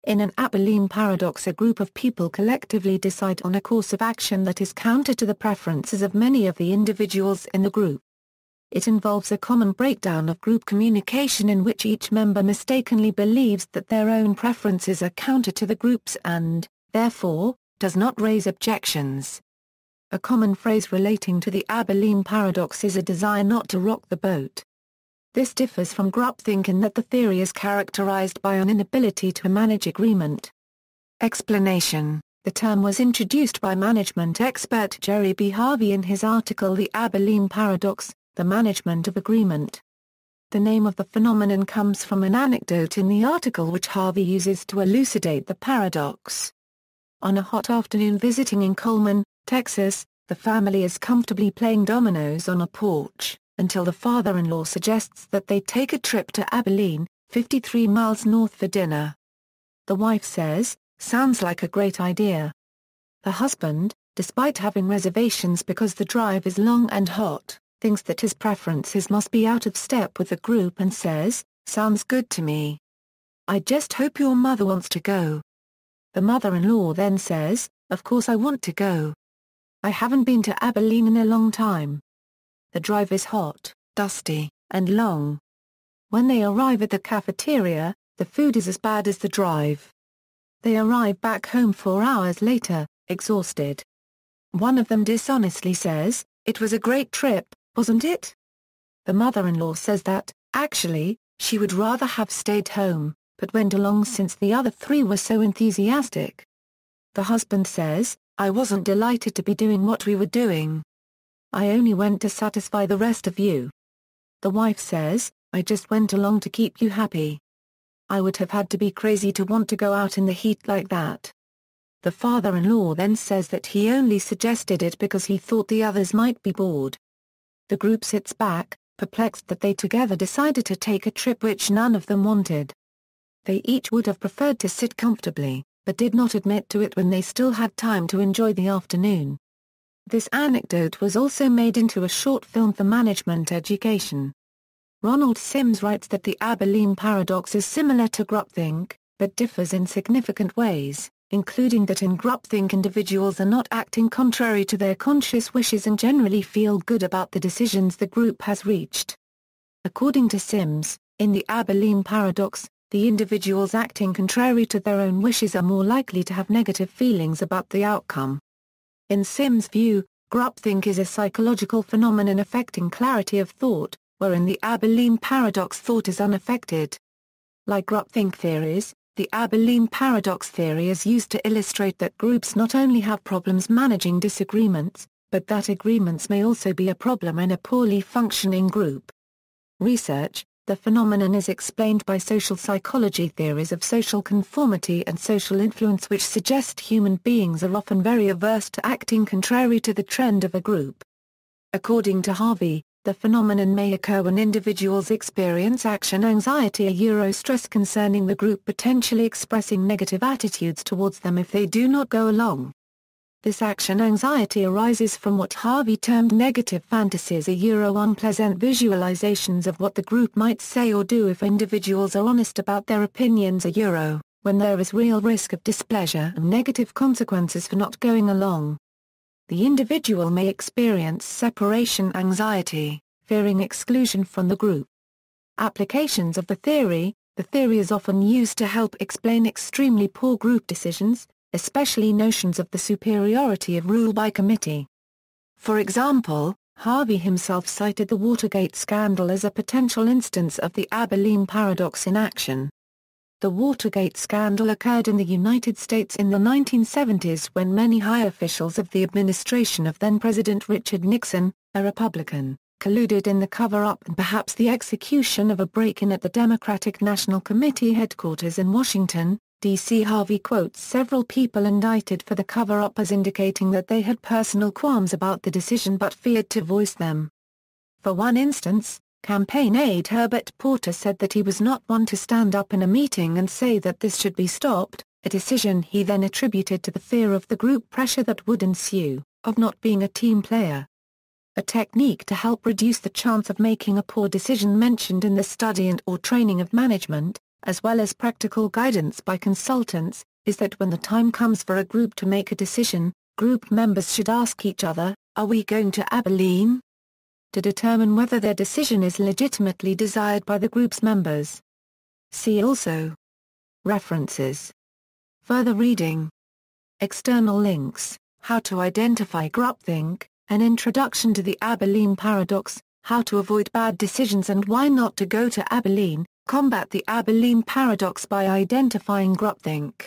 In an Abilene Paradox, a group of people collectively decide on a course of action that is counter to the preferences of many of the individuals in the group. It involves a common breakdown of group communication in which each member mistakenly believes that their own preferences are counter to the group's and, therefore, does not raise objections. A common phrase relating to the Abilene Paradox is a desire not to rock the boat. This differs from groupthink in that the theory is characterized by an inability to manage agreement. Explanation: the term was introduced by management expert Jerry B. Harvey in his article The Abilene Paradox, The Management of Agreement. The name of the phenomenon comes from an anecdote in the article which Harvey uses to elucidate the paradox. On a hot afternoon visiting in Coleman, Texas, the family is comfortably playing dominoes on a porch, until the father-in-law suggests that they take a trip to Abilene, 53 miles north for dinner. The wife says, "Sounds like a great idea." The husband, despite having reservations because the drive is long and hot, thinks that his preferences must be out of step with the group and says, "Sounds good to me. I just hope your mother wants to go." The mother-in-law then says, "Of course I want to go. I haven't been to Abilene in a long time." The drive is hot, dusty, and long. When they arrive at the cafeteria, the food is as bad as the drive. They arrive back home 4 hours later, exhausted. One of them dishonestly says, "It was a great trip, wasn't it?" The mother-in-law says that, actually, she would rather have stayed home, but went along since the other 3 were so enthusiastic. The husband says, "I wasn't delighted to be doing what we were doing. I only went to satisfy the rest of you." The wife says, "I just went along to keep you happy. I would have had to be crazy to want to go out in the heat like that." The father-in-law then says that he only suggested it because he thought the others might be bored. The group sits back, perplexed that they together decided to take a trip which none of them wanted. They each would have preferred to sit comfortably, but did not admit to it when they still had time to enjoy the afternoon. This anecdote was also made into a short film for management education. Ronald Sims writes that the Abilene Paradox is similar to groupthink, but differs in significant ways, including that in groupthink individuals are not acting contrary to their conscious wishes and generally feel good about the decisions the group has reached. According to Sims, in the Abilene Paradox, the individuals acting contrary to their own wishes are more likely to have negative feelings about the outcome. In Sims' view, groupthink is a psychological phenomenon affecting clarity of thought, wherein the Abilene Paradox thought is unaffected. Like groupthink theories, the Abilene Paradox theory is used to illustrate that groups not only have problems managing disagreements, but that agreements may also be a problem in a poorly functioning group. Research: the phenomenon is explained by social psychology theories of social conformity and social influence which suggest human beings are often very averse to acting contrary to the trend of a group. According to Harvey, the phenomenon may occur when individuals experience action anxiety or stress concerning the group, potentially expressing negative attitudes towards them if they do not go along. This action anxiety arises from what Harvey termed negative fantasies or unpleasant visualizations of what the group might say or do if individuals are honest about their opinions or when there is real risk of displeasure and negative consequences for not going along. The individual may experience separation anxiety, fearing exclusion from the group. Applications of the theory: the theory is often used to help explain extremely poor group decisions, especially notions of the superiority of rule by committee. For example, Harvey himself cited the Watergate Scandal as a potential instance of the Abilene Paradox in action. The Watergate Scandal occurred in the United States in the 1970s when many high officials of the administration of then-President Richard Nixon, a Republican, colluded in the cover-up and perhaps the execution of a break-in at the Democratic National Committee headquarters in Washington, D.C. Harvey quotes several people indicted for the cover-up as indicating that they had personal qualms about the decision but feared to voice them. For one instance, campaign aide Herbert Porter said that he was not one to stand up in a meeting and say that this should be stopped, a decision he then attributed to the fear of the group pressure that would ensue, of not being a team player. A technique to help reduce the chance of making a poor decision mentioned in the study and/or training of management, as well as practical guidance by consultants, is that when the time comes for a group to make a decision, group members should ask each other, "Are we going to Abilene?" to determine whether their decision is legitimately desired by the group's members. See also References. Further reading. External links, How to Identify Groupthink, An Introduction to the Abilene Paradox, How to Avoid Bad Decisions and Why Not to Go to Abilene, Combat the Abilene Paradox by Identifying Groupthink.